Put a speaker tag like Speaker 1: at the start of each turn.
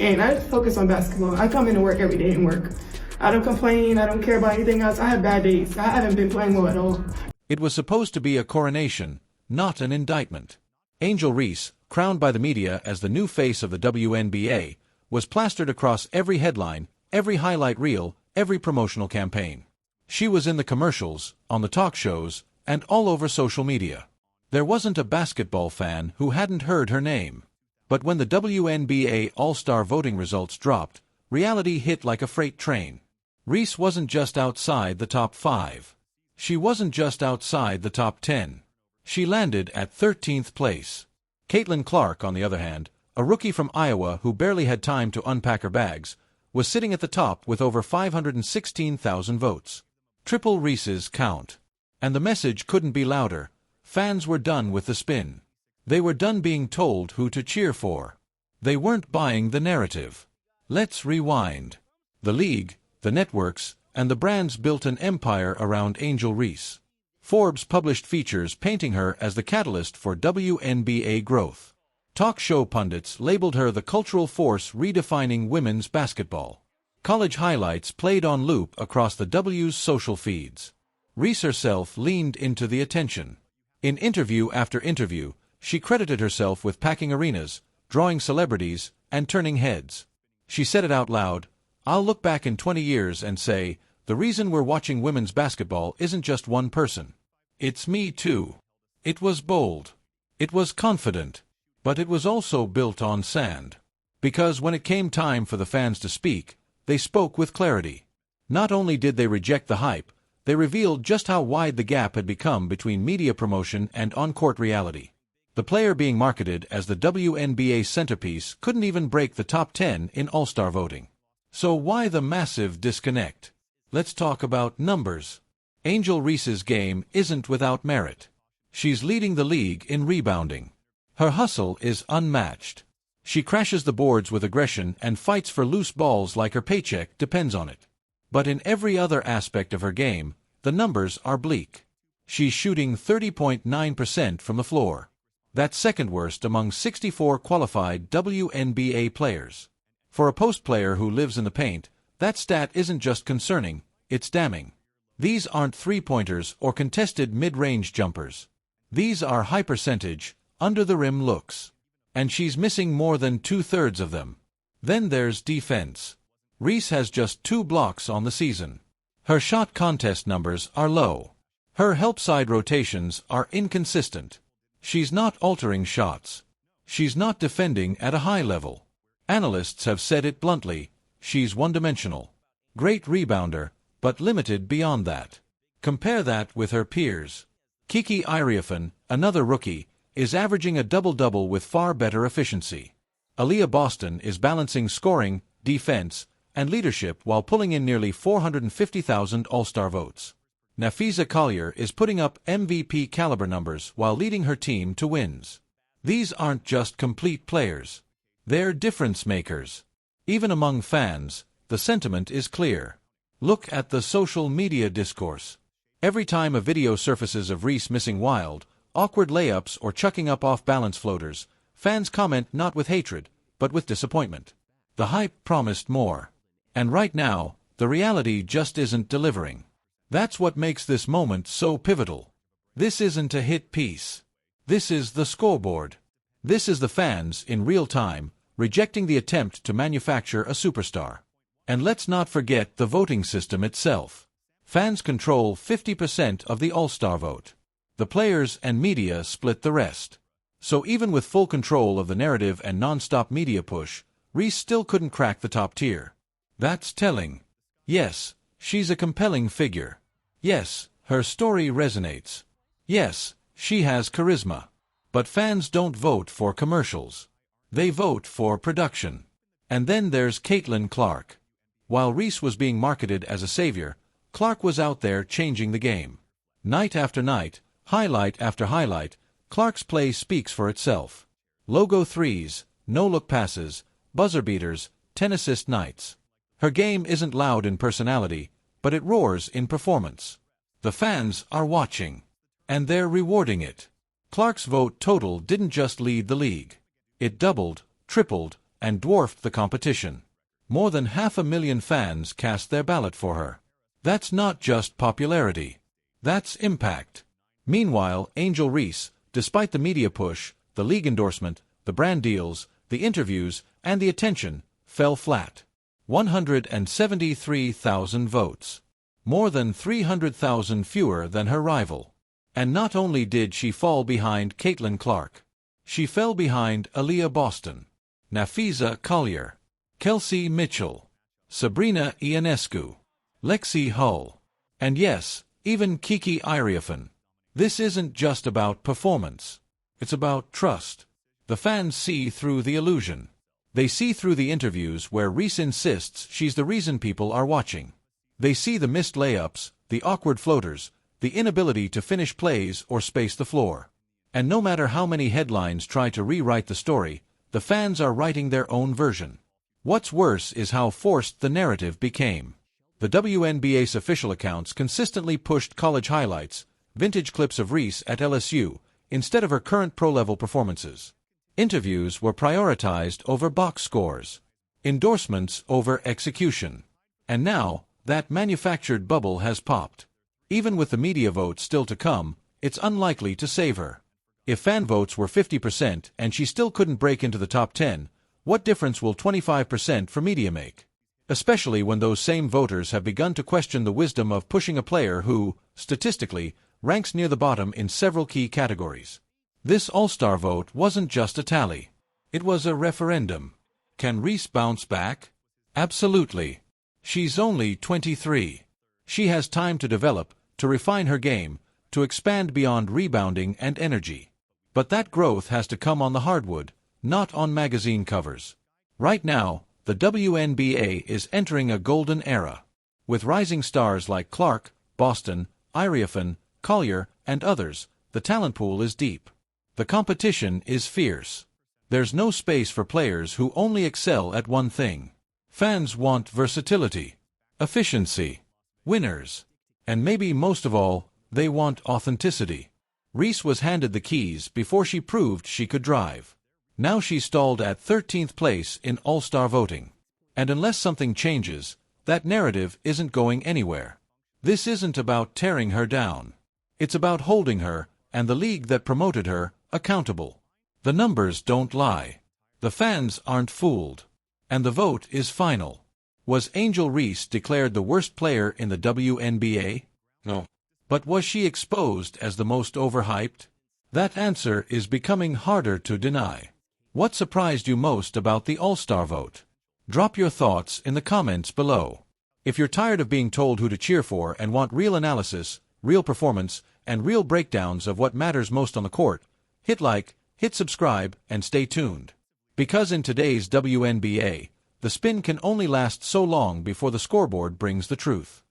Speaker 1: And I focus on basketball. I come into work every day and work. I don't complain. I don't care about anything else. I have bad days. I haven't been playing well at all.
Speaker 2: It was supposed to be a coronation, not an indictment. Angel Reese, crowned by the media as the new face of the WNBA, was plastered across every headline, every highlight reel, every promotional campaign. She was in the commercials, on the talk shows, and all over social media. There wasn't a basketball fan who hadn't heard her name. But when the WNBA All-Star voting results dropped, reality hit like a freight train. Reese wasn't just outside the top 5. She wasn't just outside the top 10. She landed at 13th place. Caitlin Clark, on the other hand, a rookie from Iowa who barely had time to unpack her bags, was sitting at the top with over 516,000 votes. Triple Reese's count. And the message couldn't be louder. Fans were done with the spin. They were done being told who to cheer for. They weren't buying the narrative. Let's rewind. The league, the networks, and the brands built an empire around Angel Reese. Forbes published features painting her as the catalyst for WNBA growth. Talk show pundits labeled her the cultural force redefining women's basketball. College highlights played on loop across the W's social feeds. Reese herself leaned into the attention. In interview after interview, she credited herself with packing arenas, drawing celebrities, and turning heads. She said it out loud, "I'll look back in 20 years and say, the reason we're watching women's basketball isn't just one person. It's me too." It was bold. It was confident. But it was also built on sand. Because when it came time for the fans to speak, they spoke with clarity. Not only did they reject the hype, they revealed just how wide the gap had become between media promotion and on-court reality. The player being marketed as the WNBA centerpiece couldn't even break the top 10 in All-Star voting. So why the massive disconnect? Let's talk about numbers. Angel Reese's game isn't without merit. She's leading the league in rebounding. Her hustle is unmatched. She crashes the boards with aggression and fights for loose balls like her paycheck depends on it. But in every other aspect of her game, the numbers are bleak. She's shooting 30.9% from the floor. That's second worst among 64 qualified WNBA players. For a post player who lives in the paint, that stat isn't just concerning, it's damning. These aren't three-pointers or contested mid-range jumpers. These are high-percentage, under-the-rim looks. And she's missing more than 2/3 of them. Then there's defense. Reese has just 2 blocks on the season. Her shot contest numbers are low. Her help-side rotations are inconsistent. She's not altering shots. She's not defending at a high level. Analysts have said it bluntly, she's one-dimensional. Great rebounder, but limited beyond that. Compare that with her peers. Kiki Iriafen, another rookie, is averaging a double-double with far better efficiency. Aaliyah Boston is balancing scoring, defense, and leadership while pulling in nearly 450,000 All-Star votes. Nafisa Collier is putting up MVP-caliber numbers while leading her team to wins. These aren't just complete players. They're difference-makers. Even among fans, the sentiment is clear. Look at the social media discourse. Every time a video surfaces of Reese missing wild, awkward layups or chucking up off-balance floaters, fans comment not with hatred, but with disappointment. The hype promised more. And right now, the reality just isn't delivering. That's what makes this moment so pivotal. This isn't a hit piece. This is the scoreboard. This is the fans, in real time, rejecting the attempt to manufacture a superstar. And let's not forget the voting system itself. Fans control 50% of the All-Star vote. The players and media split the rest. So even with full control of the narrative and non-stop media push, Reese still couldn't crack the top tier. That's telling. Yes, she's a compelling figure. Yes, her story resonates. Yes, she has charisma. But fans don't vote for commercials. They vote for production. And then there's Caitlin Clark. While Reese was being marketed as a savior, Clark was out there changing the game. Night after night, highlight after highlight, Clark's play speaks for itself. Logo threes, no-look passes, buzzer beaters, 10-assist nights. Her game isn't loud in personality, but it roars in performance. The fans are watching. And they're rewarding it. Clark's vote total didn't just lead the league. It doubled, tripled, and dwarfed the competition. More than 500,000 fans cast their ballot for her. That's not just popularity. That's impact. Meanwhile, Angel Reese, despite the media push, the league endorsement, the brand deals, the interviews, and the attention, fell flat. 173,000 votes. More than 300,000 fewer than her rival. And not only did she fall behind Caitlin Clark, she fell behind Aaliyah Boston, Nafisa Collier, Kelsey Mitchell, Sabrina Ionescu, Lexi Hull, and yes, even Kiki Iriafen. This isn't just about performance. It's about trust. The fans see through the illusion. They see through the interviews where Reese insists she's the reason people are watching. They see the missed layups, the awkward floaters, the inability to finish plays or space the floor. And no matter how many headlines try to rewrite the story, the fans are writing their own version. What's worse is how forced the narrative became. The WNBA's official accounts consistently pushed college highlights, vintage clips of Reese at LSU, instead of her current pro-level performances. Interviews were prioritized over box scores. Endorsements over execution. And now, that manufactured bubble has popped. Even with the media votes still to come, it's unlikely to save her. If fan votes were 50% and she still couldn't break into the top 10, what difference will 25% for media make? Especially when those same voters have begun to question the wisdom of pushing a player who, statistically, ranks near the bottom in several key categories. This All-Star vote wasn't just a tally. It was a referendum. Can Reese bounce back? Absolutely. She's only 23. She has time to develop, to refine her game, to expand beyond rebounding and energy. But that growth has to come on the hardwood, not on magazine covers. Right now, the WNBA is entering a golden era. With rising stars like Clark, Boston, Iriafen, Collier, and others, the talent pool is deep. The competition is fierce. There's no space for players who only excel at one thing. Fans want versatility, efficiency, winners, and maybe most of all, they want authenticity. Reese was handed the keys before she proved she could drive. Now she's stalled at 13th place in All-Star voting. And unless something changes, that narrative isn't going anywhere. This isn't about tearing her down. It's about holding her, and the league that promoted her, accountable. The numbers don't lie. The fans aren't fooled. And the vote is final. Was Angel Reese declared the worst player in the WNBA? No. But was she exposed as the most overhyped? That answer is becoming harder to deny. What surprised you most about the All-Star vote? Drop your thoughts in the comments below. If you're tired of being told who to cheer for and want real analysis, real performance, and real breakdowns of what matters most on the court, hit like, hit subscribe, and stay tuned. Because in today's WNBA, the spin can only last so long before the scoreboard brings the truth.